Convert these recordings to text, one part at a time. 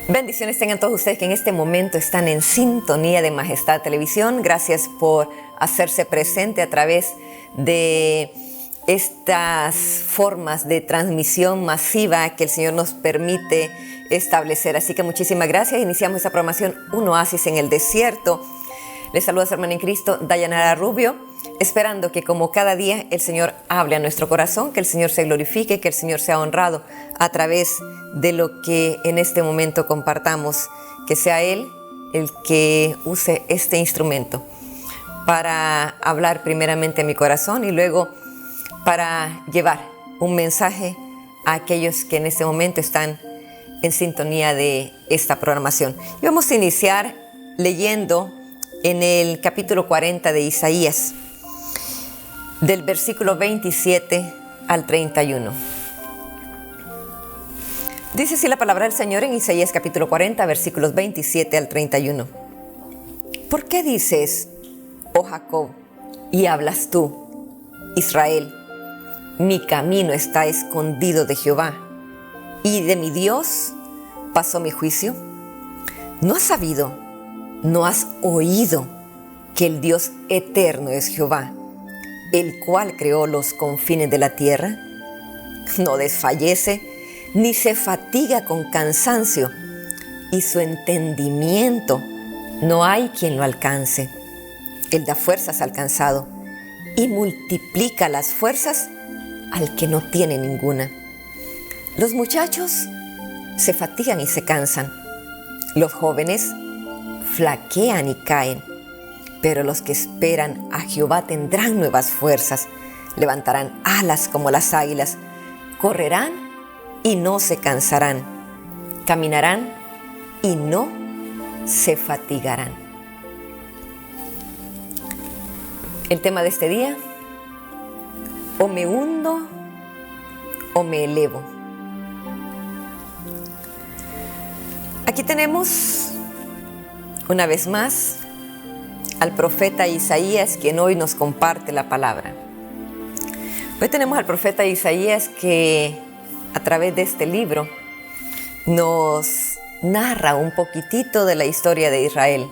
Bendiciones tengan todos ustedes que en este momento están en sintonía de Majestad Televisión. Gracias por hacerse presente a través de estas formas de transmisión masiva que el Señor nos permite establecer. Así que muchísimas gracias. Iniciamos esta programación Un Oasis en el Desierto. Les saluda su hermana en Cristo, Dayanara Rubio, esperando que como cada día el Señor hable a nuestro corazón, que el Señor se glorifique, que el Señor sea honrado a través de lo que en este momento compartamos, que sea Él el que use este instrumento para hablar primeramente a mi corazón y luego para llevar un mensaje a aquellos que en este momento están en sintonía de esta programación. Y vamos a iniciar leyendo en el capítulo 40 de Isaías, del versículo 27 al 31. Dice así la palabra del Señor en Isaías capítulo 40, versículos 27 al 31. ¿Por qué dices, oh Jacob, y hablas tú, Israel, mi camino está escondido de Jehová, y de mi Dios pasó mi juicio? ¿No has sabido, no has oído que el Dios eterno es Jehová, el cual creó los confines de la tierra? No desfallece ni se fatiga con cansancio, y su entendimiento no hay quien lo alcance. Él da fuerzas al cansado y multiplica las fuerzas al que no tiene ninguna. Los muchachos se fatigan y se cansan, los jóvenes flaquean y caen, pero los que esperan a Jehová tendrán nuevas fuerzas, levantarán alas como las águilas, correrán y no se cansarán, caminarán y no se fatigarán. El tema de este día: o me hundo o me elevo. Aquí tenemos una vez más al profeta Isaías, quien hoy nos comparte la palabra. Hoy tenemos al profeta Isaías que a través de este libro nos narra un poquitito de la historia de Israel.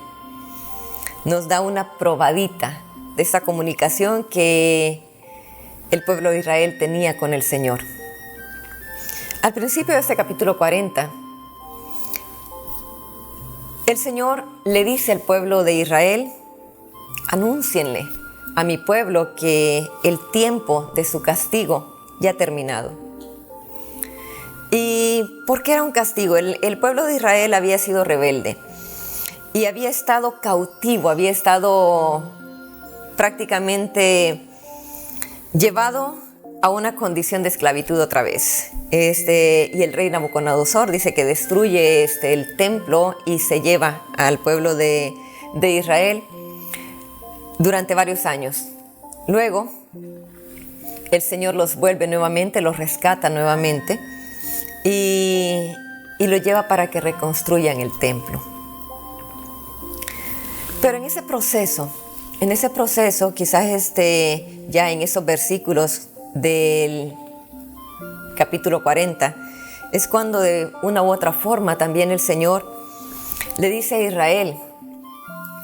Nos da una probadita de esa comunicación que el pueblo de Israel tenía con el Señor. Al principio de este capítulo 40, el Señor le dice al pueblo de Israel: anúncienle a mi pueblo que el tiempo de su castigo ya ha terminado. ¿Y por qué era un castigo? El pueblo de Israel había sido rebelde y había estado cautivo, había estado prácticamente llevado a una condición de esclavitud otra vez. Y el rey Nabucodonosor dice que destruye el templo y se lleva al pueblo de Israel durante varios años. Luego, el Señor los vuelve nuevamente, los rescata nuevamente y los lleva para que reconstruyan el templo. Pero en ese proceso, quizás ya en esos versículos del capítulo 40, es cuando de una u otra forma también el Señor le dice a Israel,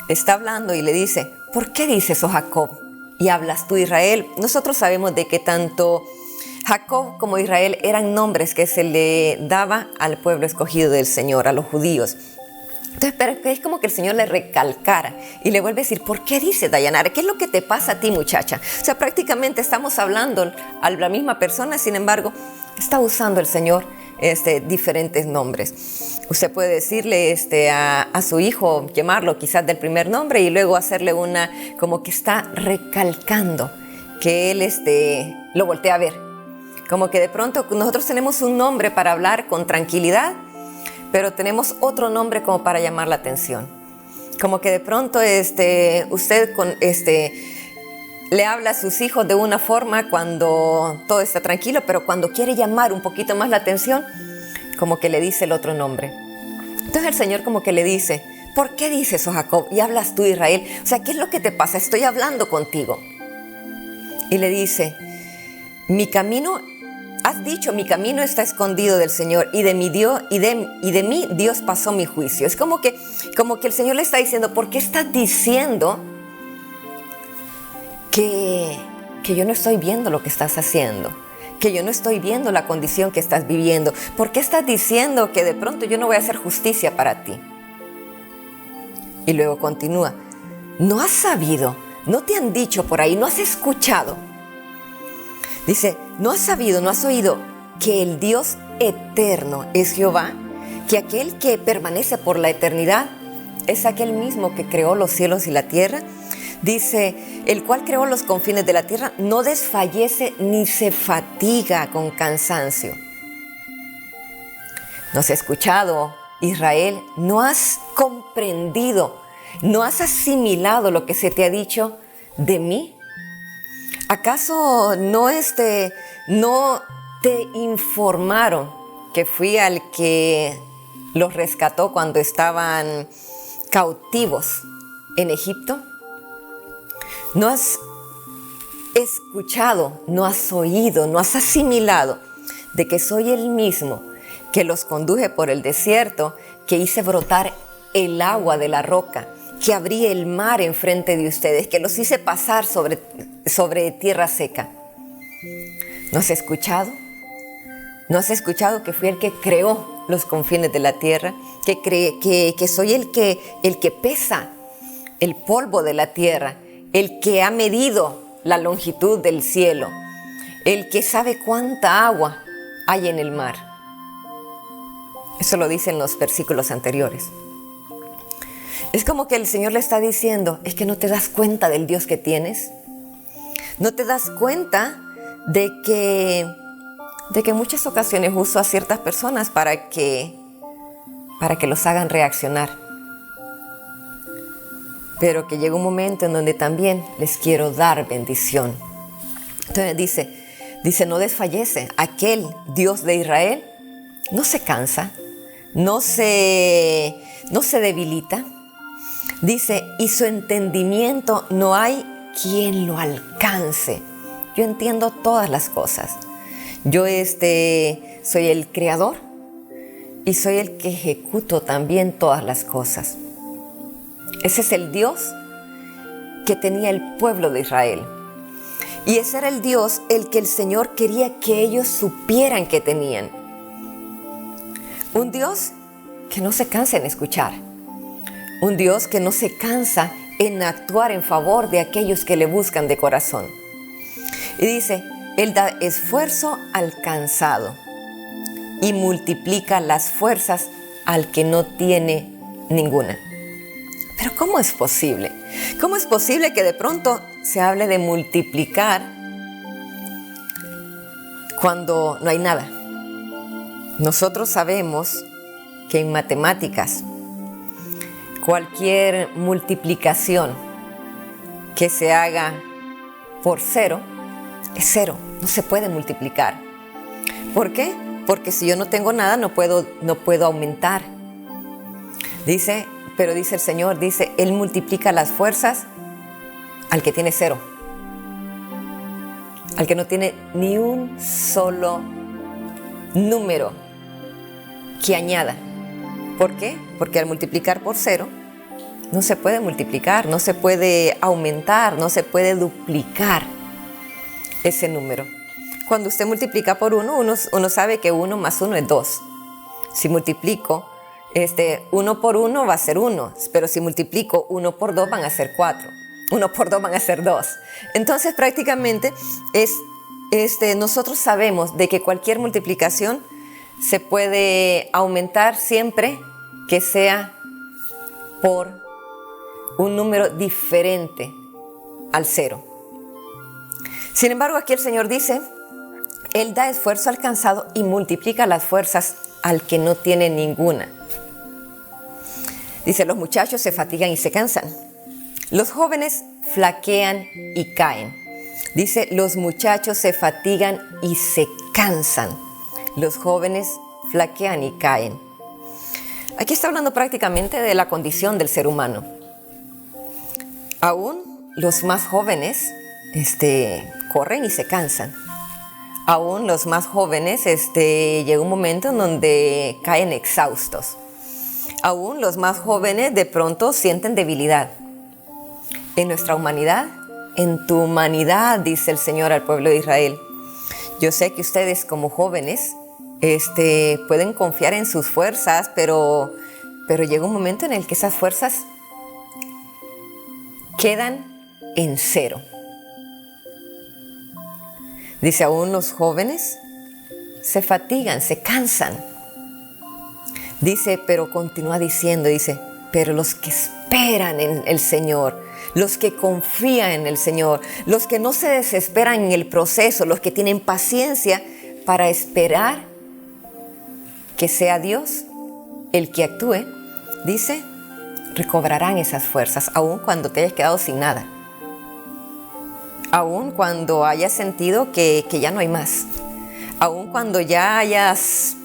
está hablando y le dice: ¿por qué dices, oh Jacob, y hablas tú, Israel? Nosotros sabemos de que tanto Jacob como Israel eran nombres que se le daba al pueblo escogido del Señor, a los judíos. Entonces, pero es como que el Señor le recalcara y le vuelve a decir: ¿por qué dices, Dayanara? ¿Qué es lo que te pasa a ti, muchacha? O sea, prácticamente estamos hablando a la misma persona, sin embargo, está usando el Señor diferentes nombres. Usted puede decirle a su hijo, llamarlo quizás del primer nombre y luego hacerle como que está recalcando que él lo voltea a ver. Como que de pronto nosotros tenemos un nombre para hablar con tranquilidad, pero tenemos otro nombre como para llamar la atención. Como que de pronto usted le habla a sus hijos de una forma cuando todo está tranquilo, pero cuando quiere llamar un poquito más la atención, como que le dice el otro nombre. Entonces el Señor como que le dice: ¿por qué dices, oh Jacob, y hablas tú, Israel? O sea, ¿qué es lo que te pasa? Estoy hablando contigo. Y le dice: mi camino Has dicho, mi camino está escondido del Señor y de mí Dios pasó mi juicio. Es como que el Señor le está diciendo, ¿por qué estás diciendo que yo no estoy viendo lo que estás haciendo? Que yo no estoy viendo la condición que estás viviendo. ¿Por qué estás diciendo que de pronto yo no voy a hacer justicia para ti? Y luego continúa, ¿no has sabido? ¿No te han dicho por ahí? ¿No has escuchado? Dice, ¿no has sabido, no has oído que el Dios eterno es Jehová? Que aquel que permanece por la eternidad es aquel mismo que creó los cielos y la tierra. Dice, el cual creó los confines de la tierra, no desfallece ni se fatiga con cansancio. ¿No has escuchado, Israel? ¿No has comprendido? ¿No has asimilado lo que se te ha dicho de mí? ¿Acaso no te informaron que fui al que los rescató cuando estaban cautivos en Egipto? ¿No has escuchado, no has oído, no has asimilado de que soy el mismo que los conduje por el desierto, que hice brotar el agua de la roca, que abrí el mar enfrente de ustedes, que los hice pasar sobre tierra seca? ¿No has escuchado? ¿No has escuchado que fui el que creó los confines de la tierra? Que soy el que pesa el polvo de la tierra, el que ha medido la longitud del cielo, el que sabe cuánta agua hay en el mar. Eso lo dicen los versículos anteriores. Es como que el Señor le está diciendo, es que no te das cuenta del Dios que tienes. No te das cuenta de que en muchas ocasiones uso a ciertas personas para que los hagan reaccionar. Pero que llega un momento en donde también les quiero dar bendición. Entonces dice, no desfallece. Aquel Dios de Israel no se cansa, no se debilita. Dice, y su entendimiento no hay quien lo alcance. Yo entiendo todas las cosas. Yo soy el creador y soy el que ejecuto también todas las cosas. Ese es el Dios que tenía el pueblo de Israel. Y ese era el Dios el que el Señor quería que ellos supieran que tenían. Un Dios que no se cansa en escuchar. Un Dios que no se cansa en actuar en favor de aquellos que le buscan de corazón. Y dice, Él da esfuerzo al cansado y multiplica las fuerzas al que no tiene ninguna. Pero ¿cómo es posible? ¿Cómo es posible que de pronto se hable de multiplicar cuando no hay nada? Nosotros sabemos que en matemáticas cualquier multiplicación que se haga por cero es cero, no se puede multiplicar. ¿Por qué? Porque si yo no tengo nada no puedo aumentar. Pero dice el Señor, Él multiplica las fuerzas al que tiene cero, al que no tiene ni un solo número que añada. ¿Por qué? Porque al multiplicar por cero no se puede multiplicar, no se puede aumentar, no se puede duplicar ese número. Cuando usted multiplica por uno sabe que 1 más 1 es 2. Si multiplico 1 por 1 va a ser 1, pero si multiplico 1 por 2 van a ser 4. 1 por 2 van a ser 2. Entonces prácticamente nosotros sabemos de que cualquier multiplicación se puede aumentar siempre que sea por un número diferente al cero. Sin embargo, aquí el Señor dice, Él da esfuerzo al cansado y multiplica las fuerzas al que no tiene ninguna. Dice, los muchachos se fatigan y se cansan. Los jóvenes flaquean y caen. Dice, los muchachos se fatigan y se cansan. Los jóvenes flaquean y caen. Aquí está hablando prácticamente de la condición del ser humano. Aún los más jóvenes corren y se cansan. Aún los más jóvenes, llega un momento en donde caen exhaustos. Aún los más jóvenes de pronto sienten debilidad. En nuestra humanidad, en tu humanidad, dice el Señor al pueblo de Israel. Yo sé que ustedes como jóvenes pueden confiar en sus fuerzas, pero llega un momento en el que esas fuerzas quedan en cero. Dice, aún los jóvenes se fatigan, se cansan. Dice, pero continúa diciendo, dice, pero los que esperan en el Señor, los que confían en el Señor, los que no se desesperan en el proceso, los que tienen paciencia para esperar que sea Dios el que actúe, dice, recobrarán esas fuerzas, aun cuando te hayas quedado sin nada. Aun cuando hayas sentido que ya no hay más. Aun cuando ya hayas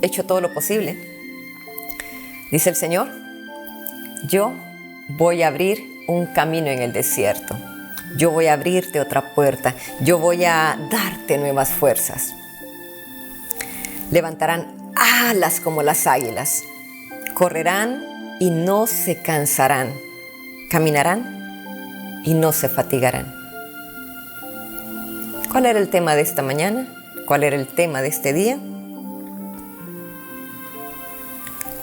hecho todo lo posible. Dice el Señor, yo voy a abrir un camino en el desierto. Yo voy a abrirte otra puerta. Yo voy a darte nuevas fuerzas. Levantarán alas como las águilas. Correrán y no se cansarán. Caminarán y no se fatigarán. ¿Cuál era el tema de esta mañana? ¿Cuál era el tema de este día?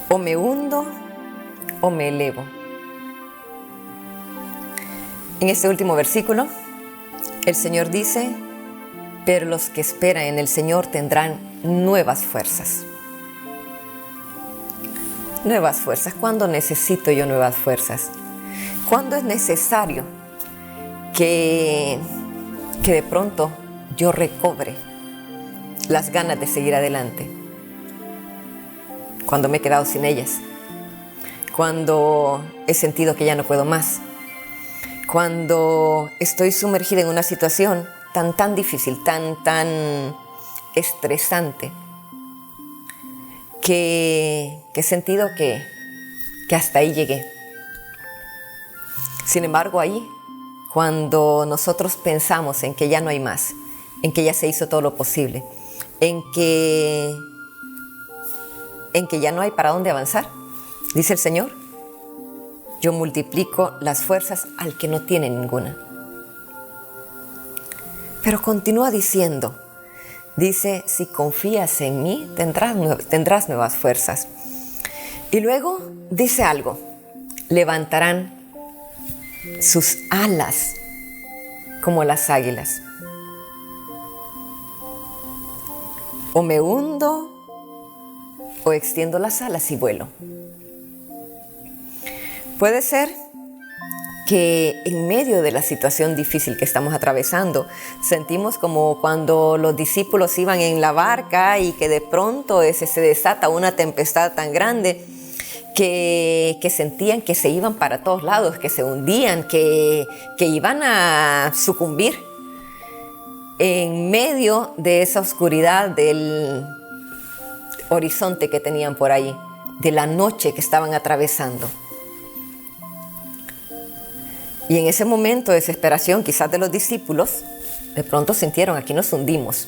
O me hundo o me elevo. En este último versículo, el Señor dice, pero los que esperan en el Señor tendrán nuevas fuerzas. Nuevas fuerzas. ¿Cuándo necesito yo nuevas fuerzas? ¿Cuándo es necesario que de pronto yo recobre las ganas de seguir adelante? Cuando me he quedado sin ellas, cuando he sentido que ya no puedo más, cuando estoy sumergida en una situación tan difícil, tan estresante, que he sentido que hasta ahí llegué. Sin embargo, ahí, cuando nosotros pensamos en que ya no hay más, en que ya se hizo todo lo posible, en que ya no hay para dónde avanzar, dice el Señor, yo multiplico las fuerzas al que no tiene ninguna. Pero continúa diciendo, dice, si confías en mí, tendrás nuevas fuerzas. Y luego dice algo, levantarán sus alas como las águilas. O me hundo o extiendo las alas y vuelo. Puede ser que en medio de la situación difícil que estamos atravesando, sentimos como cuando los discípulos iban en la barca y que de pronto se desata una tempestad tan grande que sentían que se iban para todos lados, que se hundían, que iban a sucumbir en medio de esa oscuridad del horizonte que tenían por ahí, de la noche que estaban atravesando. Y en ese momento de desesperación, quizás de los discípulos, de pronto sintieron, aquí nos hundimos.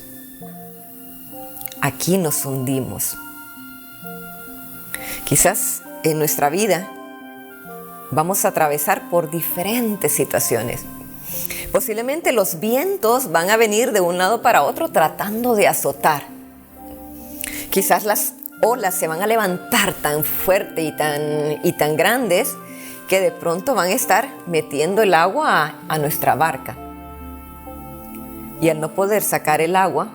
Aquí nos hundimos. Quizás en nuestra vida vamos a atravesar por diferentes situaciones. Posiblemente los vientos van a venir de un lado para otro tratando de azotar. Quizás las olas se van a levantar tan fuerte y tan grandes que de pronto van a estar metiendo el agua a nuestra barca. Y al no poder sacar el agua,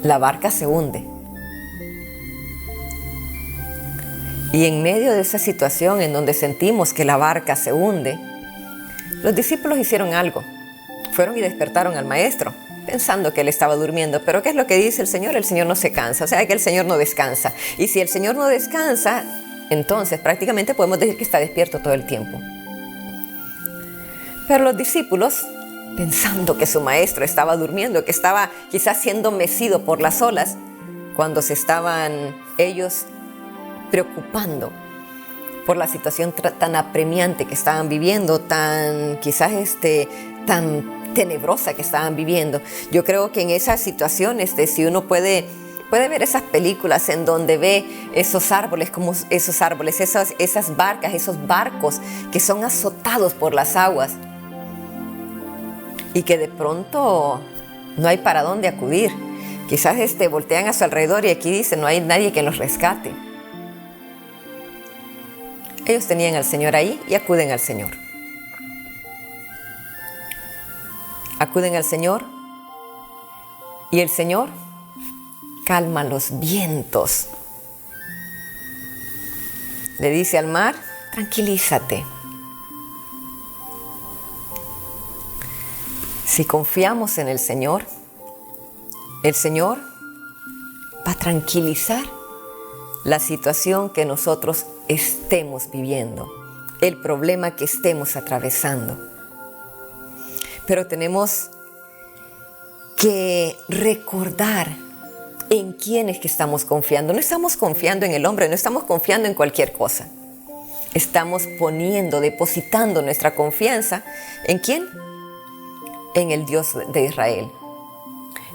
la barca se hunde. Y en medio de esa situación en donde sentimos que la barca se hunde, los discípulos hicieron algo. Fueron y despertaron al maestro, pensando que él estaba durmiendo. Pero ¿qué es lo que dice el Señor? El Señor no se cansa, o sea que el Señor no descansa. Y si el Señor no descansa, entonces prácticamente podemos decir que está despierto todo el tiempo. Pero los discípulos, pensando que su maestro estaba durmiendo, que estaba quizás siendo mecido por las olas, cuando se estaban ellos preocupando por la situación tan apremiante que estaban viviendo, tan tenebrosa que estaban viviendo. Yo creo que en esas situaciones, si uno puede ver esas películas en donde ve esos árboles, esas barcas, esos barcos que son azotados por las aguas y que de pronto no hay para dónde acudir. Quizás voltean a su alrededor y aquí dicen, no hay nadie que los rescate. Ellos tenían al Señor ahí y acuden al Señor. Acuden al Señor y el Señor calma los vientos. Le dice al mar, tranquilízate. Si confiamos en el Señor va a tranquilizar la situación que nosotros estemos viviendo, el problema que estemos atravesando. Pero tenemos que recordar en quién es que estamos confiando. No estamos confiando en el hombre, no estamos confiando en cualquier cosa. Estamos depositando nuestra confianza ¿en quién? En el Dios de Israel.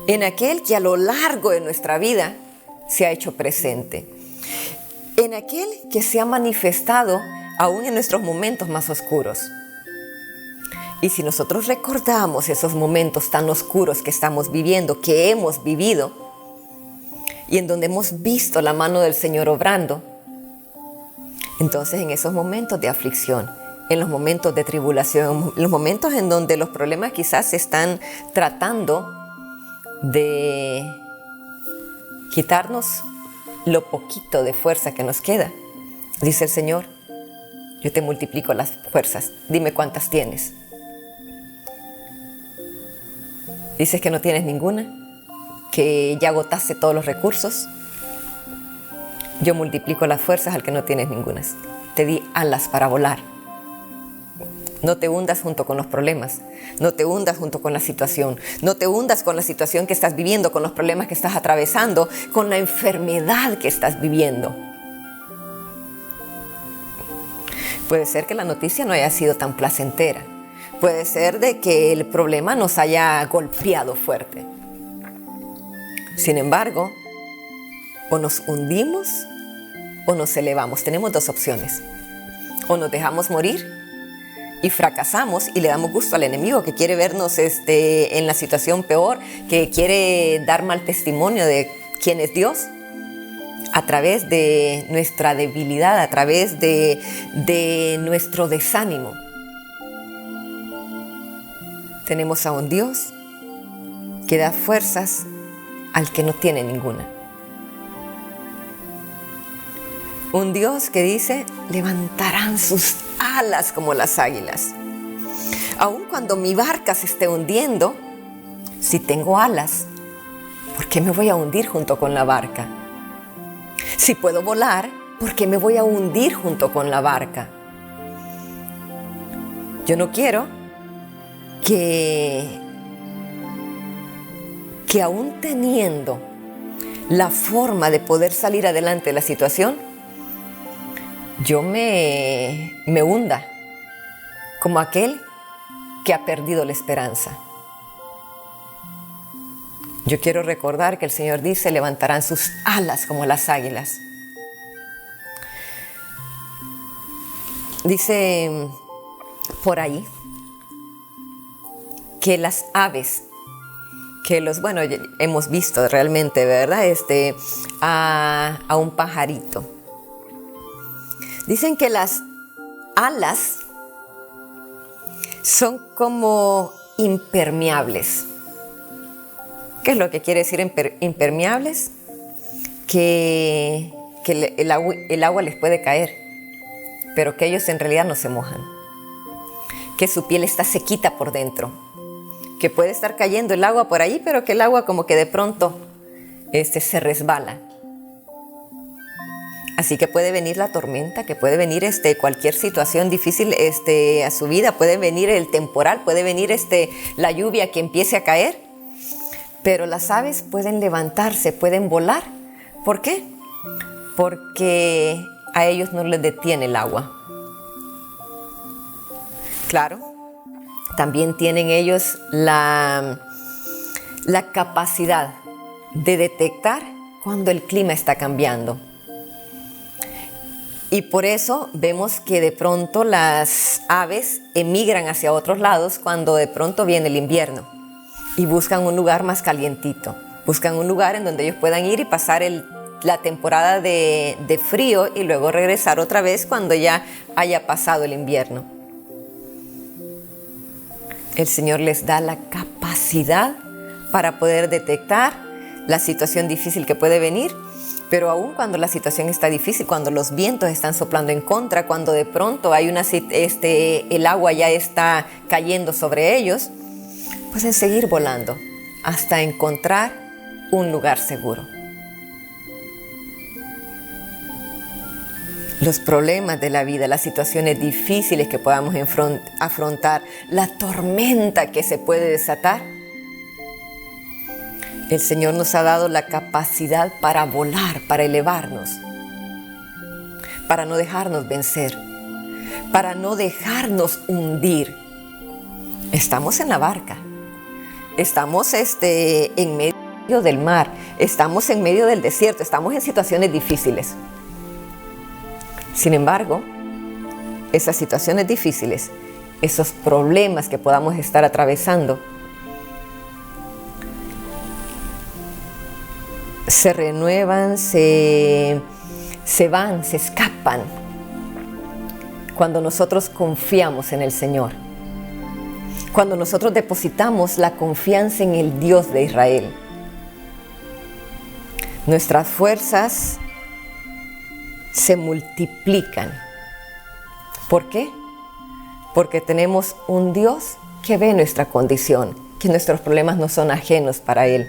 En aquel que a lo largo de nuestra vida se ha hecho presente. En aquel que se ha manifestado aún en nuestros momentos más oscuros. Y si nosotros recordamos esos momentos tan oscuros que estamos viviendo, que hemos vivido, y en donde hemos visto la mano del Señor obrando, entonces en esos momentos de aflicción, en los momentos de tribulación, en los momentos en donde los problemas quizás están tratando de quitarnos lo poquito de fuerza que nos queda, dice el Señor, yo te multiplico las fuerzas, dime cuántas tienes. Dices que no tienes ninguna, que ya agotaste todos los recursos. Yo multiplico las fuerzas al que no tienes ninguna. Te di alas para volar. No te hundas junto con los problemas. No te hundas junto con la situación. No te hundas con la situación que estás viviendo, con los problemas que estás atravesando, con la enfermedad que estás viviendo. Puede ser que la noticia no haya sido tan placentera. Puede ser de que el problema nos haya golpeado fuerte. Sin embargo, o nos hundimos o nos elevamos. Tenemos dos opciones. O nos dejamos morir y fracasamos y le damos gusto al enemigo que quiere vernos en la situación peor, que quiere dar mal testimonio de quién es Dios a través de nuestra debilidad, a través de nuestro desánimo. Tenemos a un Dios que da fuerzas al que no tiene ninguna. Un Dios que dice, levantarán sus alas como las águilas. Aun cuando mi barca se esté hundiendo, si tengo alas, ¿por qué me voy a hundir junto con la barca? Si puedo volar, ¿por qué me voy a hundir junto con la barca? Yo no quiero que aún teniendo la forma de poder salir adelante de la situación, yo me hunda como aquel que ha perdido la esperanza. Yo quiero recordar que el Señor dice, levantarán sus alas como las águilas. Dice por ahí que las aves, hemos visto realmente, ¿verdad? A un pajarito. Dicen que las alas son como impermeables. ¿Qué es lo que quiere decir impermeables? Que el agua les puede caer, pero que ellos en realidad no se mojan. Que su piel está sequita por dentro. Que puede estar cayendo el agua por ahí, pero que el agua como que de pronto se resbala. Así que puede venir la tormenta, que puede venir cualquier situación difícil a su vida, puede venir el temporal, puede venir la lluvia que empiece a caer, pero las aves pueden levantarse, pueden volar. ¿Por qué? Porque a ellos no les detiene el agua. Claro, también tienen ellos la capacidad de detectar cuando el clima está cambiando. Y por eso vemos que de pronto las aves emigran hacia otros lados cuando de pronto viene el invierno y buscan un lugar más calientito. Buscan un lugar en donde ellos puedan ir y pasar la temporada de frío y luego regresar otra vez cuando ya haya pasado el invierno. El Señor les da la capacidad para poder detectar la situación difícil que puede venir. Pero aún cuando la situación está difícil, cuando los vientos están soplando en contra, cuando de pronto hay el agua ya está cayendo sobre ellos, pues en seguir volando hasta encontrar un lugar seguro. Los problemas de la vida, las situaciones difíciles que podamos afrontar, la tormenta que se puede desatar, el Señor nos ha dado la capacidad para volar, para elevarnos, para no dejarnos vencer, para no dejarnos hundir. Estamos en la barca, estamos en medio del mar, estamos en medio del desierto, estamos en situaciones difíciles. Sin embargo, esas situaciones difíciles, esos problemas que podamos estar atravesando, se renuevan, se van, se escapan cuando nosotros confiamos en el Señor. Cuando nosotros depositamos la confianza en el Dios de Israel. Nuestras fuerzas se multiplican. ¿Por qué? Porque tenemos un Dios que ve nuestra condición, que nuestros problemas no son ajenos para Él.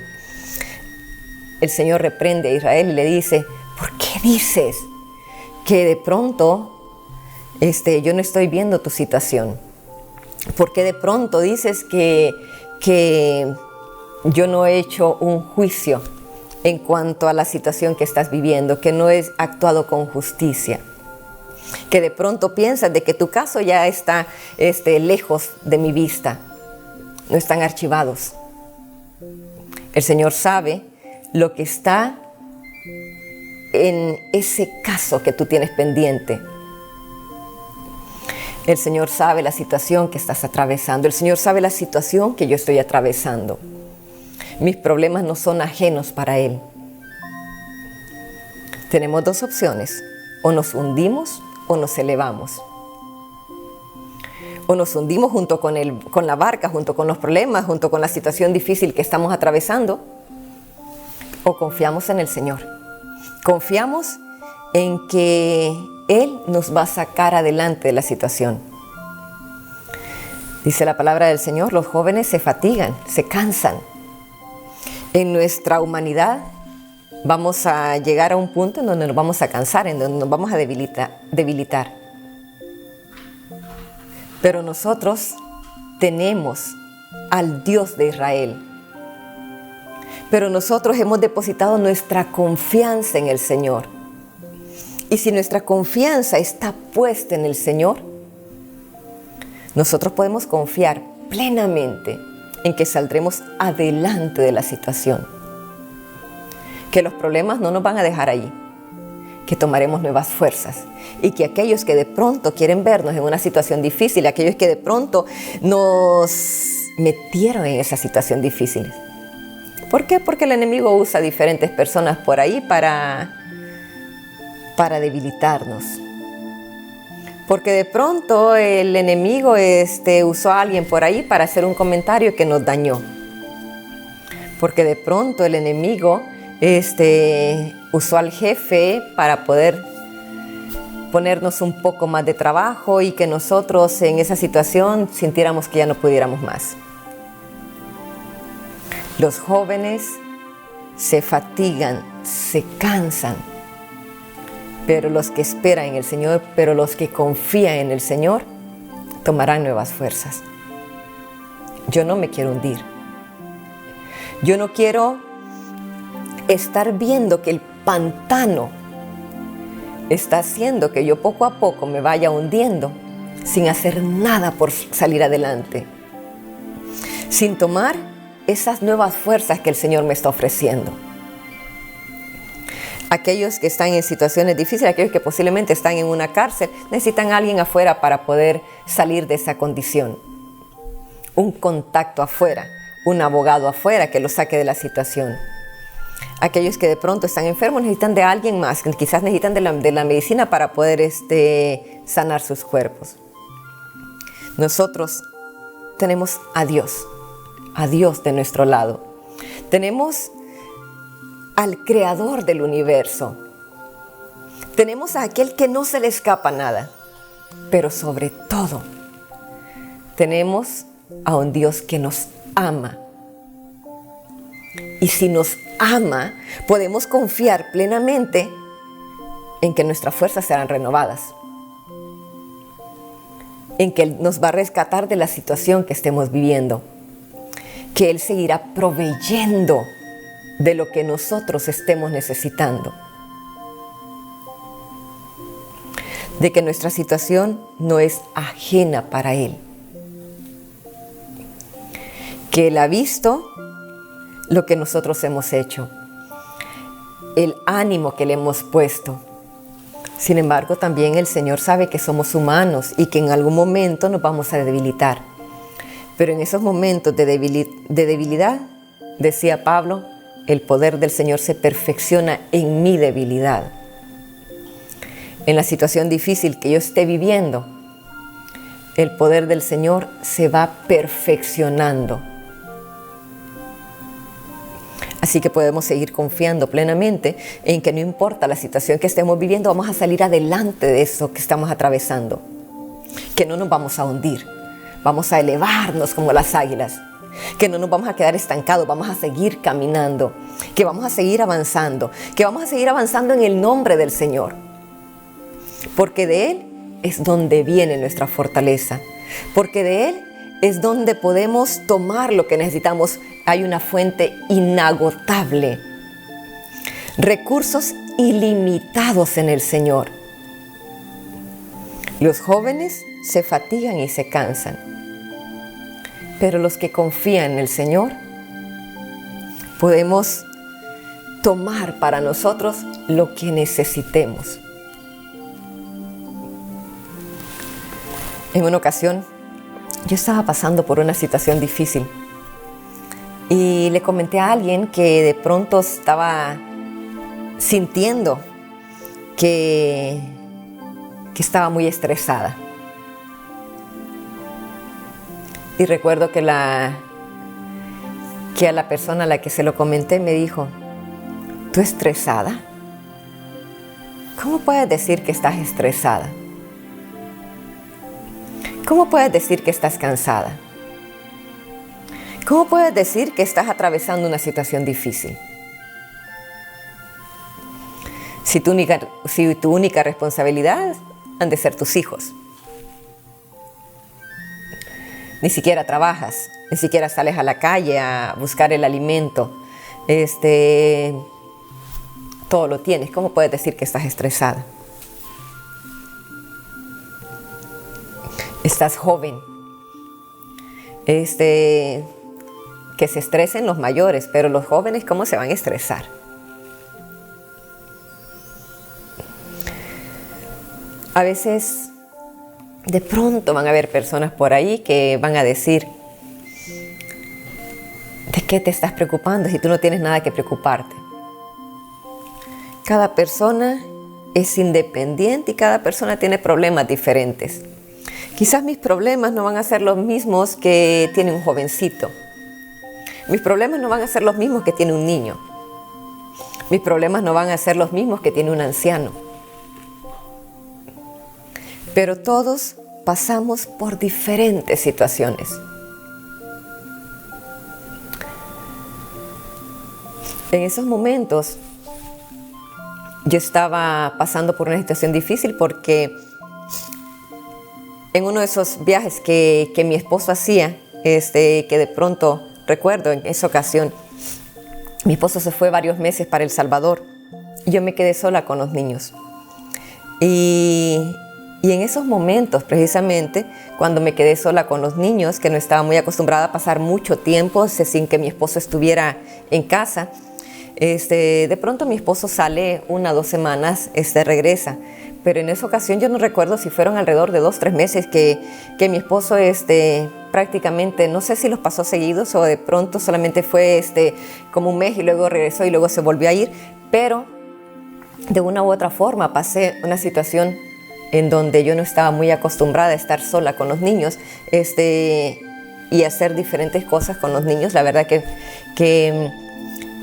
El Señor reprende a Israel y le dice, ¿por qué dices que de pronto yo no estoy viendo tu situación? ¿Por qué de pronto dices que yo no he hecho un juicio en cuanto a la situación que estás viviendo, que no he actuado con justicia? Que de pronto piensas de que tu caso ya está lejos de mi vista, no están archivados. El Señor sabe lo que está en ese caso que tú tienes pendiente. El Señor sabe la situación que estás atravesando. El Señor sabe la situación que yo estoy atravesando. Mis problemas no son ajenos para Él. Tenemos dos opciones. O nos hundimos o nos elevamos. O nos hundimos junto con la barca, junto con los problemas, junto con la situación difícil que estamos atravesando. O confiamos en el Señor. Confiamos en que Él nos va a sacar adelante de la situación. Dice la palabra del Señor, los jóvenes se fatigan, se cansan. En nuestra humanidad vamos a llegar a un punto en donde nos vamos a cansar, en donde nos vamos a debilitar. Pero nosotros tenemos al Dios de Israel. Pero nosotros hemos depositado nuestra confianza en el Señor. Y si nuestra confianza está puesta en el Señor, nosotros podemos confiar plenamente en que saldremos adelante de la situación. Que los problemas no nos van a dejar allí. Que tomaremos nuevas fuerzas. Y que aquellos que de pronto quieren vernos en una situación difícil, aquellos que de pronto nos metieron en esa situación difícil. ¿Por qué? Porque el enemigo usa diferentes personas por ahí para debilitarnos. Porque de pronto el enemigo usó a alguien por ahí para hacer un comentario que nos dañó. Porque de pronto el enemigo usó al jefe para poder ponernos un poco más de trabajo y que nosotros en esa situación sintiéramos que ya no pudiéramos más. Los jóvenes se fatigan, se cansan, pero los que esperan en el Señor, pero los que confían en el Señor, tomarán nuevas fuerzas. Yo no me quiero hundir. Yo no quiero estar viendo que el pantano está haciendo que yo poco a poco me vaya hundiendo sin hacer nada por salir adelante. sin tomar esas nuevas fuerzas que el Señor me está ofreciendo. Aquellos que están en situaciones difíciles, aquellos que posiblemente están en una cárcel, necesitan a alguien afuera para poder salir de esa condición. Un contacto afuera, un abogado afuera que los saque de la situación. Aquellos que de pronto están enfermos necesitan de alguien más, que quizás necesitan de la medicina para poder sanar sus cuerpos. Nosotros tenemos a Dios de nuestro lado. Tenemos al Creador del universo. Tenemos a aquel que no se le escapa nada. Pero sobre todo, tenemos a un Dios que nos ama. Y si nos ama, podemos confiar plenamente en que nuestras fuerzas serán renovadas. En que Él nos va a rescatar de la situación que estemos viviendo. Que Él seguirá proveyendo de lo que nosotros estemos necesitando. De que nuestra situación no es ajena para Él. Que Él ha visto lo que nosotros hemos hecho. El ánimo que le hemos puesto. Sin embargo, también el Señor sabe que somos humanos y que en algún momento nos vamos a debilitar. Pero en esos momentos de debilidad, decía Pablo, el poder del Señor se perfecciona en mi debilidad. En la situación difícil que yo esté viviendo, el poder del Señor se va perfeccionando. Así que podemos seguir confiando plenamente en que no importa la situación que estemos viviendo, vamos a salir adelante de eso que estamos atravesando. Que no nos vamos a hundir, vamos a elevarnos como las águilas. Que no nos vamos a quedar estancados, vamos a seguir caminando, que vamos a seguir avanzando, que vamos a seguir avanzando en el nombre del Señor. Porque de Él es donde viene nuestra fortaleza, porque de Él es donde podemos tomar lo que necesitamos. Hay una fuente inagotable, recursos ilimitados en el Señor. Los jóvenes se fatigan y se cansan. Pero los que confían en el Señor, podemos tomar para nosotros lo que necesitemos. En una ocasión, yo estaba pasando por una situación difícil y le comenté a alguien que de pronto estaba sintiendo que estaba muy estresada. Y recuerdo que a la persona a la que se lo comenté me dijo, ¿tú estresada? ¿Cómo puedes decir que estás estresada? ¿Cómo puedes decir que estás cansada? ¿Cómo puedes decir que estás atravesando una situación difícil? Si tu única responsabilidad han de ser tus hijos. Ni siquiera trabajas, ni siquiera sales a la calle a buscar el alimento. Todo lo tienes. ¿Cómo puedes decir que estás estresada? Estás joven. Que se estresen los mayores, pero los jóvenes, ¿cómo se van a estresar? A veces, de pronto van a haber personas por ahí que van a decir, ¿de qué te estás preocupando si tú no tienes nada que preocuparte? Cada persona es independiente y cada persona tiene problemas diferentes. Quizás mis problemas no van a ser los mismos que tiene un jovencito. Mis problemas no van a ser los mismos que tiene un niño. Mis problemas no van a ser los mismos que tiene un anciano. Pero todos pasamos por diferentes situaciones. En esos momentos yo estaba pasando por una situación difícil porque en uno de esos viajes que mi esposo hacía, que de pronto recuerdo en esa ocasión, mi esposo se fue varios meses para El Salvador y yo me quedé sola con los niños. Y Y en esos momentos, precisamente, cuando me quedé sola con los niños, que no estaba muy acostumbrada a pasar mucho tiempo sin que mi esposo estuviera en casa, de pronto mi esposo sale 1 o 2 semanas, regresa. Pero en esa ocasión yo no recuerdo si fueron alrededor de 2 o 3 meses que mi esposo prácticamente, no sé si los pasó seguidos o de pronto solamente fue como 1 mes y luego regresó y luego se volvió a ir. Pero de una u otra forma pasé una situación en donde yo no estaba muy acostumbrada a estar sola con los niños y hacer diferentes cosas con los niños. La verdad que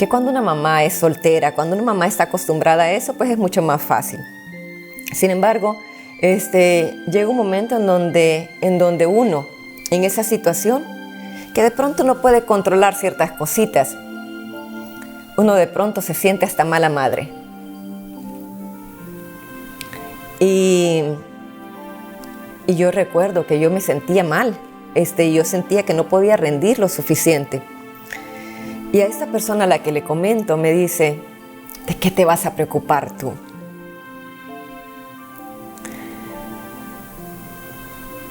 cuando una mamá es soltera, cuando una mamá está acostumbrada a eso, pues es mucho más fácil. Sin embargo, llega un momento en donde uno, en esa situación, que de pronto no puede controlar ciertas cositas, uno de pronto se siente hasta mala madre. Y yo recuerdo que yo me sentía mal, yo sentía que no podía rendir lo suficiente. Y a esta persona a la que le comento me dice, ¿de qué te vas a preocupar tú?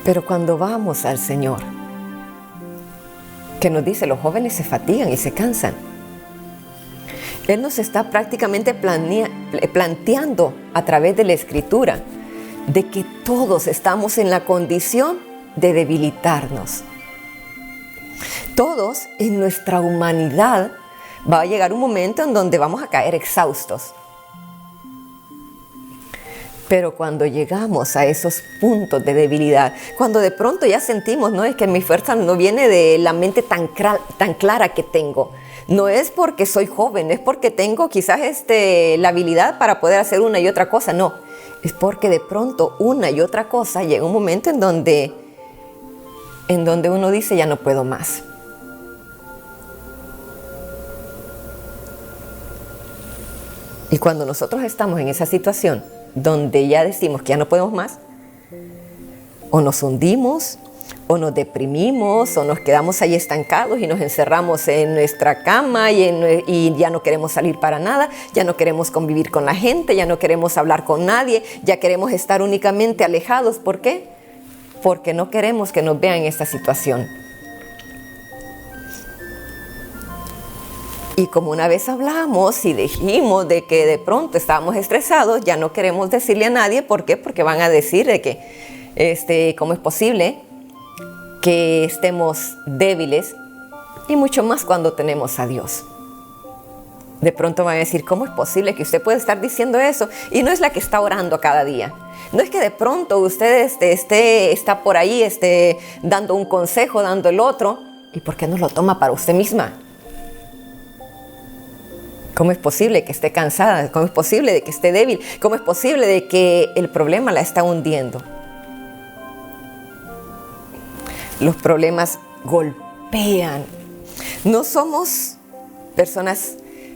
Pero cuando vamos al Señor, que nos dice, los jóvenes se fatigan y se cansan, Él nos está prácticamente planteando a través de la Escritura de que todos estamos en la condición de debilitarnos. Todos en nuestra humanidad va a llegar un momento en donde vamos a caer exhaustos. Pero cuando llegamos a esos puntos de debilidad, cuando de pronto ya sentimos, no es que mi fuerza no viene de la mente tan clara que tengo, no es porque soy joven, es porque tengo quizás la habilidad para poder hacer una y otra cosa, no, es porque de pronto una y otra cosa llega un momento en donde uno dice ya no puedo más. Y cuando nosotros estamos en esa situación donde ya decimos que ya no podemos más, o nos hundimos, o nos deprimimos, o nos quedamos ahí estancados y nos encerramos en nuestra cama y ya no queremos salir para nada, ya no queremos convivir con la gente, ya no queremos hablar con nadie, ya queremos estar únicamente alejados. ¿Por qué? Porque no queremos que nos vean en esta situación. Y como una vez hablamos y dijimos de que de pronto estábamos estresados, ya no queremos decirle a nadie. ¿Por qué? Porque van a decir de que cómo es posible que estemos débiles, y mucho más cuando tenemos a Dios. De pronto van a decir, ¿cómo es posible que usted pueda estar diciendo eso? Y no es la que está orando cada día. No es que de pronto usted está por ahí dando un consejo, dando el otro. ¿Y por qué no lo toma para usted misma? ¿Cómo es posible que esté cansada? ¿Cómo es posible de que esté débil? ¿Cómo es posible de que el problema la está hundiendo? Los problemas golpean. No somos personas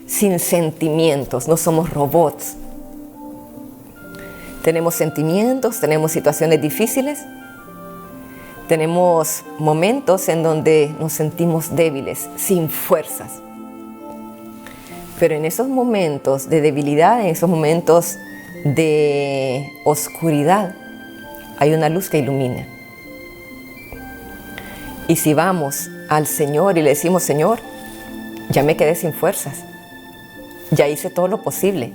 sin sentimientos, no somos robots. Tenemos sentimientos, tenemos situaciones difíciles, tenemos momentos en donde nos sentimos débiles, sin fuerzas. Pero en esos momentos de debilidad, en esos momentos de oscuridad, hay una luz que ilumina. Y si vamos al Señor y le decimos, Señor, ya me quedé sin fuerzas, ya hice todo lo posible,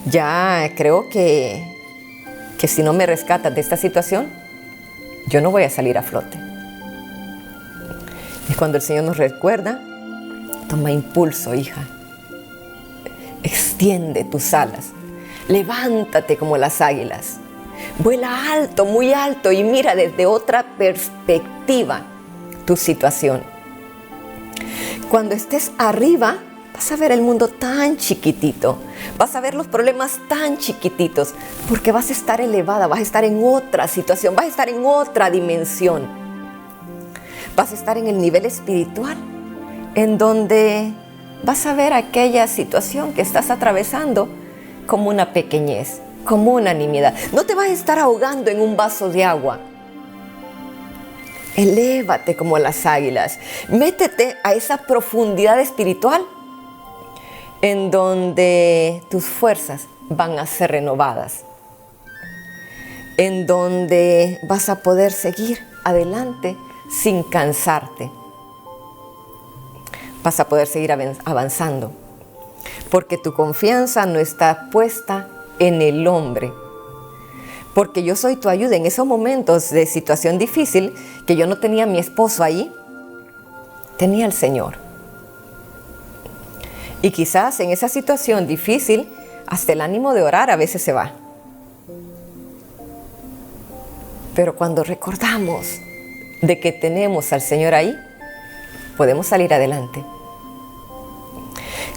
ya creo que si no me rescatas de esta situación, yo no voy a salir a flote. Es cuando el Señor nos recuerda, toma impulso, hija. Extiende tus alas, levántate como las águilas, vuela alto, muy alto y mira desde otra perspectiva tu situación. Cuando estés arriba, vas a ver el mundo tan chiquitito, vas a ver los problemas tan chiquititos, porque vas a estar elevada, vas a estar en otra situación, vas a estar en otra dimensión, vas a estar en el nivel espiritual, en donde vas a ver aquella situación que estás atravesando como una pequeñez, como una nimiedad. No te vas a estar ahogando en un vaso de agua. Elévate como las águilas. Métete a esa profundidad espiritual en donde tus fuerzas van a ser renovadas. en donde vas a poder seguir adelante sin cansarte. Vas a poder seguir avanzando, porque tu confianza no está puesta en el hombre. Porque yo soy tu ayuda en esos momentos de situación difícil, que yo no tenía a mi esposo ahí, tenía al Señor. Y quizás en esa situación difícil, hasta el ánimo de orar a veces se va. Pero cuando recordamos de que tenemos al Señor ahí, podemos salir adelante.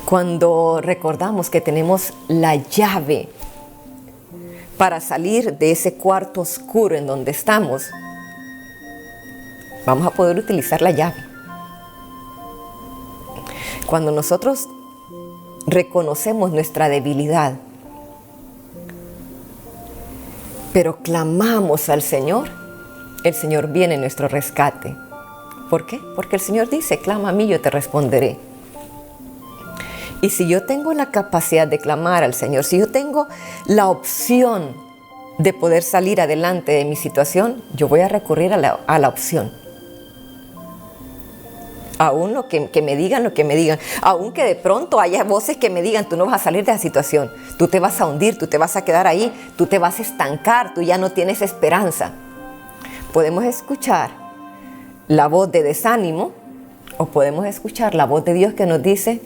Cuando recordamos que tenemos la llave para salir de ese cuarto oscuro en donde estamos, vamos a poder utilizar la llave. Cuando nosotros reconocemos nuestra debilidad, pero clamamos al Señor, el Señor viene en nuestro rescate. ¿Por qué? Porque el Señor dice, clama a mí, yo te responderé. Y si yo tengo la capacidad de clamar al Señor, si yo tengo la opción de poder salir adelante de mi situación, yo voy a recurrir a la opción. Aún lo que me digan, aún que de pronto haya voces que me digan, tú no vas a salir de la situación, tú te vas a hundir, tú te vas a quedar ahí, tú te vas a estancar, tú ya no tienes esperanza. Podemos escuchar la voz de desánimo o podemos escuchar la voz de Dios que nos dice,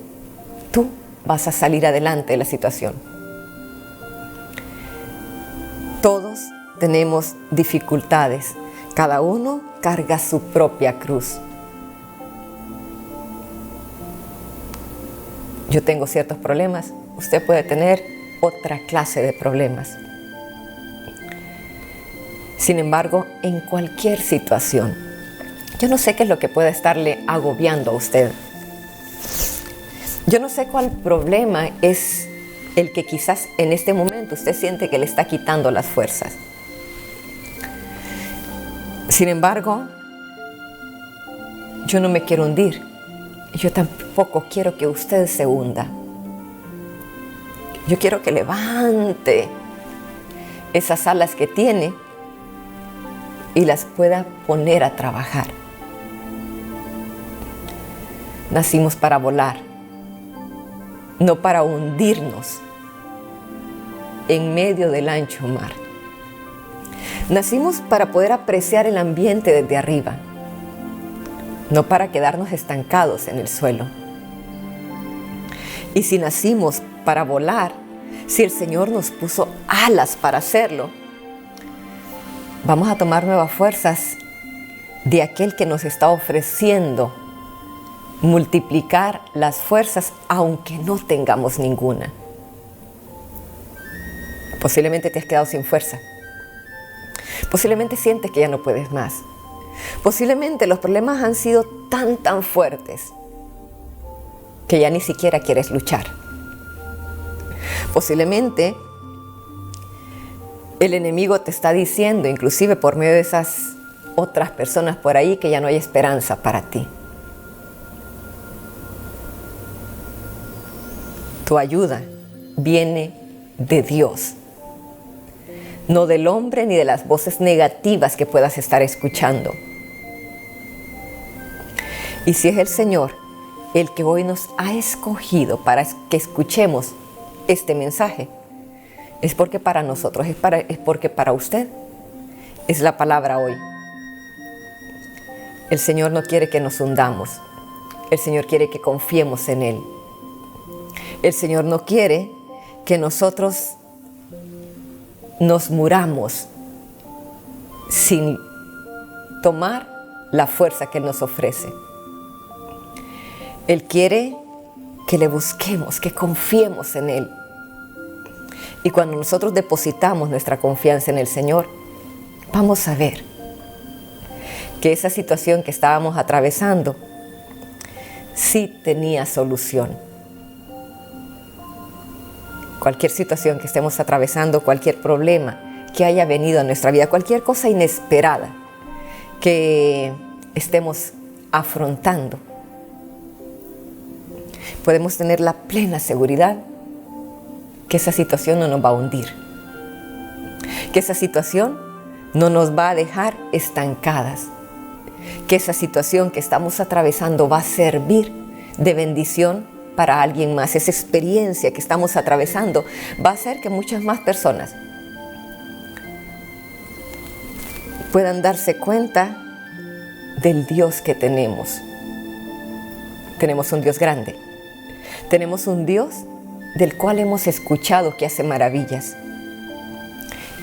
tú vas a salir adelante de la situación. Todos tenemos dificultades, cada uno carga su propia cruz. Yo tengo ciertos problemas, usted puede tener otra clase de problemas. Sin embargo, en cualquier situación, yo no sé qué es lo que puede estarle agobiando a usted. Yo no sé cuál problema es el que quizás en este momento usted siente que le está quitando las fuerzas. Sin embargo, yo no me quiero hundir. Yo tampoco quiero que usted se hunda. Yo quiero que levante esas alas que tiene y las pueda poner a trabajar. Nacimos para volar, no para hundirnos en medio del ancho mar. Nacimos para poder apreciar el ambiente desde arriba, no para quedarnos estancados en el suelo. Y si nacimos para volar, si el Señor nos puso alas para hacerlo, vamos a tomar nuevas fuerzas de aquel que nos está ofreciendo multiplicar las fuerzas aunque no tengamos ninguna. Posiblemente te has quedado sin fuerza. Posiblemente sientes que ya no puedes más. Posiblemente los problemas han sido tan fuertes que ya ni siquiera quieres luchar. Posiblemente el enemigo te está diciendo, inclusive por medio de esas otras personas por ahí, que ya no hay esperanza para ti. Tu ayuda viene de Dios, no del hombre ni de las voces negativas que puedas estar escuchando. Y si es el Señor el que hoy nos ha escogido para que escuchemos este mensaje, es porque para nosotros, es porque para usted es la palabra hoy. El Señor no quiere que nos hundamos. El Señor quiere que confiemos en Él. El Señor no quiere que nosotros nos muramos sin tomar la fuerza que Él nos ofrece. Él quiere que le busquemos, que confiemos en Él. Y cuando nosotros depositamos nuestra confianza en el Señor, vamos a ver que esa situación que estábamos atravesando sí tenía solución. Cualquier situación que estemos atravesando, cualquier problema que haya venido a nuestra vida, cualquier cosa inesperada que estemos afrontando, podemos tener la plena seguridad que esa situación no nos va a hundir, que esa situación no nos va a dejar estancadas, que esa situación que estamos atravesando va a servir de bendición para alguien más. Esa experiencia que estamos atravesando va a hacer que muchas más personas puedan darse cuenta del Dios que tenemos. Tenemos un Dios grande. Tenemos un Dios del cual hemos escuchado que hace maravillas.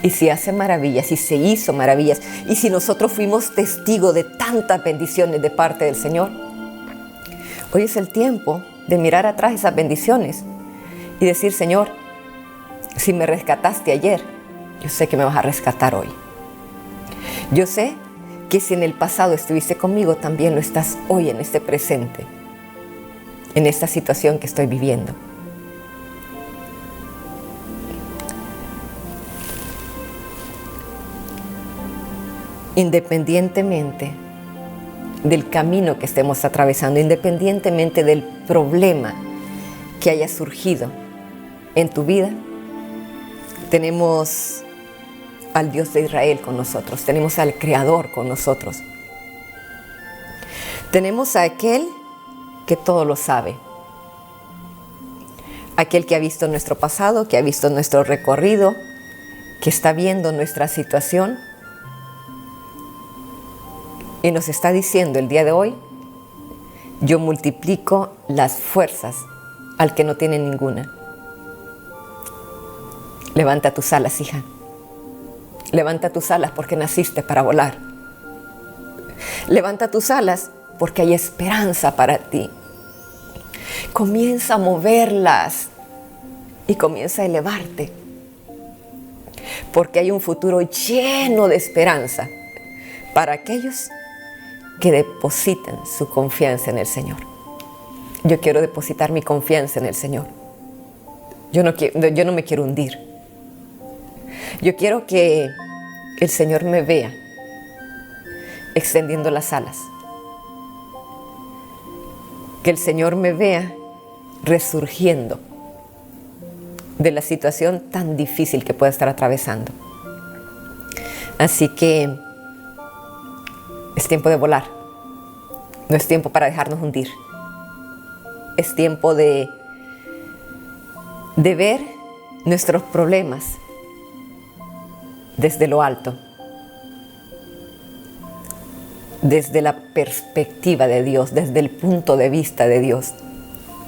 Y si hace maravillas, y se hizo maravillas, y si nosotros fuimos testigos de tantas bendiciones de parte del Señor, hoy es el tiempo de mirar atrás esas bendiciones y decir: Señor, si me rescataste ayer, yo sé que me vas a rescatar hoy. Yo sé que si en el pasado estuviste conmigo, también lo estás hoy en este presente, en esta situación que estoy viviendo. Independientemente del camino que estemos atravesando, independientemente del problema que haya surgido en tu vida, tenemos al Dios de Israel con nosotros, tenemos al Creador con nosotros. Tenemos a aquel que todo lo sabe, aquel que ha visto nuestro pasado, que ha visto nuestro recorrido, que está viendo nuestra situación y nos está diciendo el día de hoy: yo multiplico las fuerzas al que no tiene ninguna. Levanta tus alas, hija. Levanta tus alas porque naciste para volar. Levanta tus alas porque hay esperanza para ti. Comienza a moverlas y comienza a elevarte, porque hay un futuro lleno de esperanza para aquellos que depositan su confianza en el Señor. Yo quiero depositar mi confianza en el Señor. Yo no me quiero hundir. Yo quiero que el Señor me vea extendiendo las alas. Que el Señor me vea resurgiendo de la situación tan difícil que pueda estar atravesando. Así que es tiempo de volar. No es tiempo para dejarnos hundir. Es tiempo de ver nuestros problemas desde lo alto, desde la perspectiva de Dios, desde el punto de vista de Dios.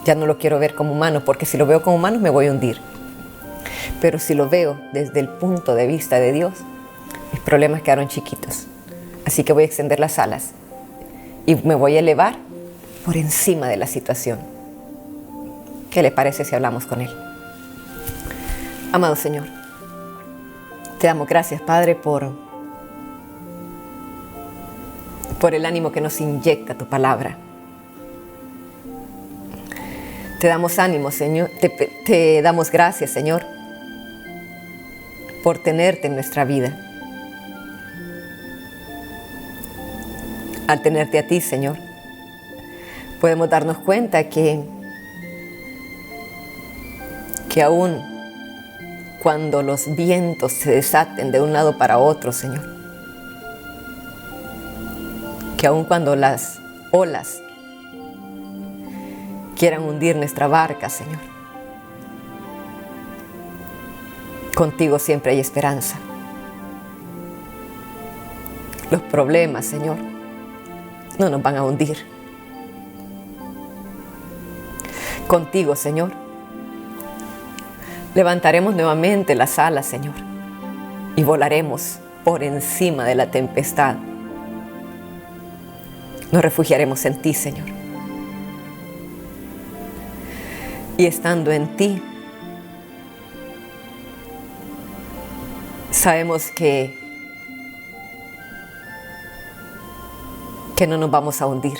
Ya no lo quiero ver como humano, porque si lo veo como humano me voy a hundir. Pero si lo veo desde el punto de vista de Dios, mis problemas quedaron chiquitos. Así que voy a extender las alas y me voy a elevar por encima de la situación. ¿Qué le parece si hablamos con Él? Amado Señor, te damos gracias, Padre, por el ánimo que nos inyecta tu palabra. Te damos ánimo, Señor. Te damos gracias, Señor, por tenerte en nuestra vida. Al tenerte a ti, Señor, podemos darnos cuenta que aún cuando los vientos se desaten de un lado para otro, Señor, que aún cuando las olas quieran hundir nuestra barca, Señor, contigo siempre hay esperanza. Los problemas, Señor, no nos van a hundir. Contigo, Señor, levantaremos nuevamente las alas, Señor, y volaremos por encima de la tempestad. Nos refugiaremos en ti, Señor. Y estando en ti, sabemos que no nos vamos a hundir.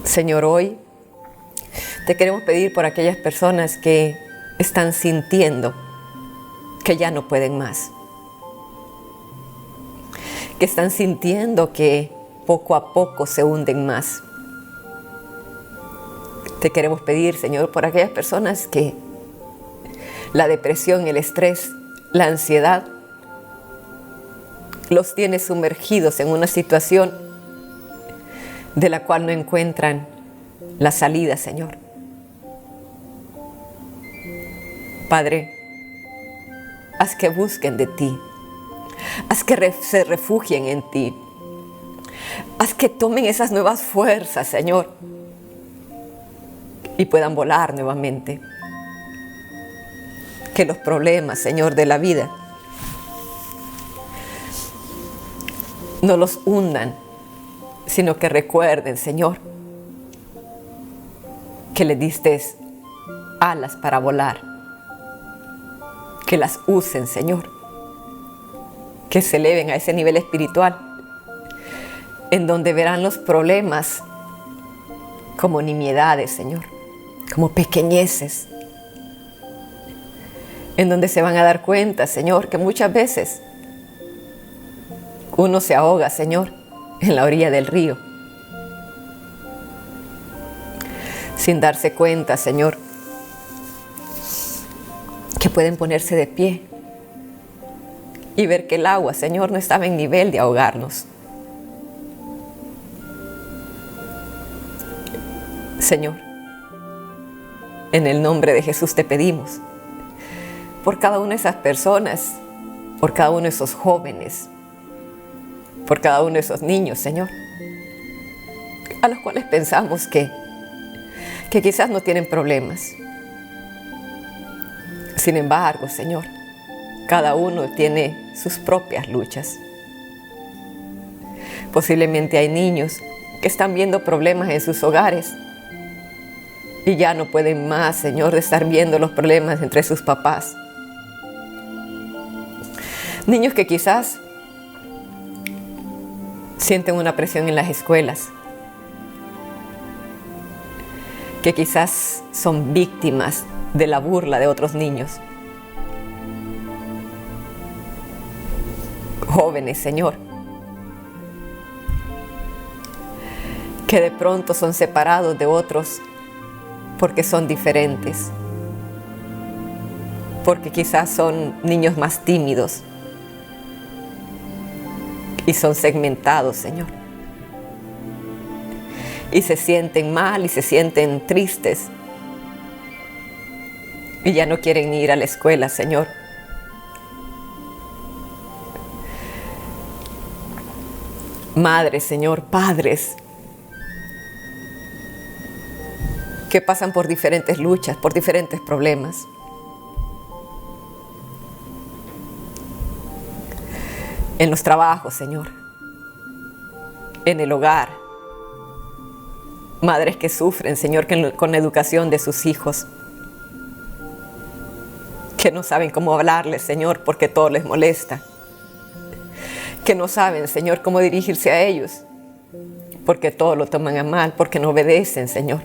Señor, hoy te queremos pedir por aquellas personas que están sintiendo que ya no pueden más, que están sintiendo que poco a poco se hunden más. Te queremos pedir, Señor, por aquellas personas que la depresión y el estrés la ansiedad los tiene sumergidos en una situación de la cual no encuentran la salida, Señor. Padre, haz que busquen de ti, haz que se refugien en ti, haz que tomen esas nuevas fuerzas, Señor, y puedan volar nuevamente. Que los problemas, Señor, de la vida no los hundan, sino que recuerden, Señor, que les diste alas para volar. Que las usen, Señor. Que se eleven a ese nivel espiritual, en donde verán los problemas como nimiedades, Señor, como pequeñeces. En donde se van a dar cuenta, Señor, que muchas veces uno se ahoga, Señor, en la orilla del río, sin darse cuenta, Señor, que pueden ponerse de pie y ver que el agua, Señor, no estaba en nivel de ahogarnos. Señor, en el nombre de Jesús te pedimos por cada una de esas personas, por cada uno de esos jóvenes, por cada uno de esos niños, Señor, a los cuales pensamos que quizás no tienen problemas. Sin embargo, Señor, cada uno tiene sus propias luchas. Posiblemente hay niños que están viendo problemas en sus hogares y ya no pueden más, Señor, de estar viendo los problemas entre sus papás. Niños que quizás sienten una presión en las escuelas, que quizás son víctimas de la burla de otros niños. Jóvenes, Señor, que de pronto son separados de otros porque son diferentes, porque quizás son niños más tímidos y son segmentados, Señor, y se sienten mal y se sienten tristes y ya no quieren ni ir a la escuela, Señor. Madres, Señor, padres, que pasan por diferentes luchas, por diferentes problemas. En los trabajos, Señor, en el hogar. Madres que sufren, Señor, con la educación de sus hijos, que no saben cómo hablarles, Señor, porque todo les molesta. Que no saben, Señor, cómo dirigirse a ellos, porque todo lo toman a mal, porque no obedecen, Señor.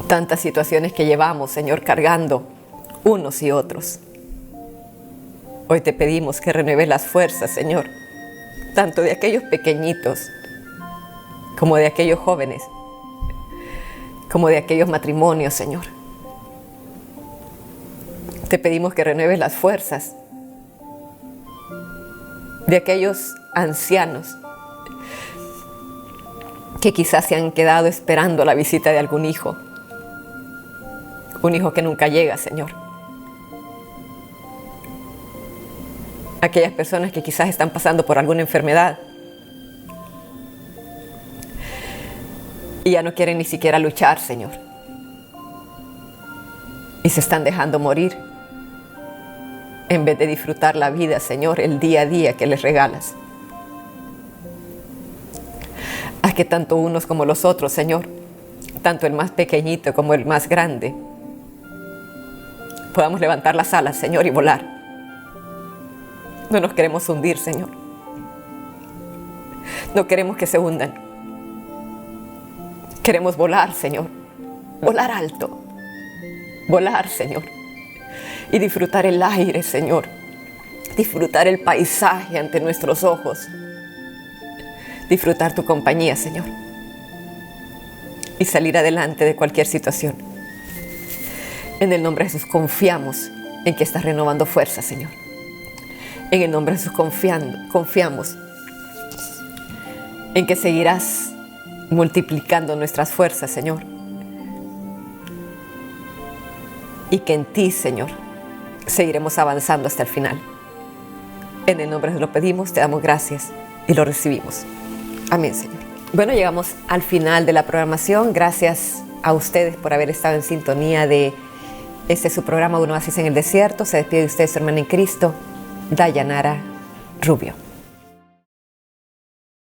Tantas situaciones que llevamos, Señor, cargando unos y otros. Hoy te pedimos que renueves las fuerzas, Señor, tanto de aquellos pequeñitos como de aquellos jóvenes, como de aquellos matrimonios, Señor. Te pedimos que renueves las fuerzas de aquellos ancianos que quizás se han quedado esperando la visita de algún hijo, un hijo que nunca llega, Señor. Aquellas personas que quizás están pasando por alguna enfermedad y ya no quieren ni siquiera luchar, Señor, y se están dejando morir en vez de disfrutar la vida, Señor, el día a día que les regalas. Haz que tanto unos como los otros, Señor, tanto el más pequeñito como el más grande, podamos levantar las alas, Señor, y volar. No nos queremos hundir, Señor. No queremos que se hundan. Queremos volar, Señor. Volar alto. Volar, Señor. Y disfrutar el aire, Señor. Disfrutar el paisaje ante nuestros ojos. Disfrutar tu compañía, Señor. y salir adelante de cualquier situación. En el nombre de Jesús confiamos en que estás renovando fuerzas, Señor. En el nombre de Jesús confiamos en que seguirás multiplicando nuestras fuerzas, Señor. Y que en ti, Señor, seguiremos avanzando hasta el final. En el nombre de Jesús lo pedimos, te damos gracias y lo recibimos. Amén, Señor. Bueno, llegamos al final de la programación. Gracias a ustedes por haber estado en sintonía de su programa Un Oasis en el Desierto. Se despide de ustedes su hermana en Cristo, Dayanara Rubio.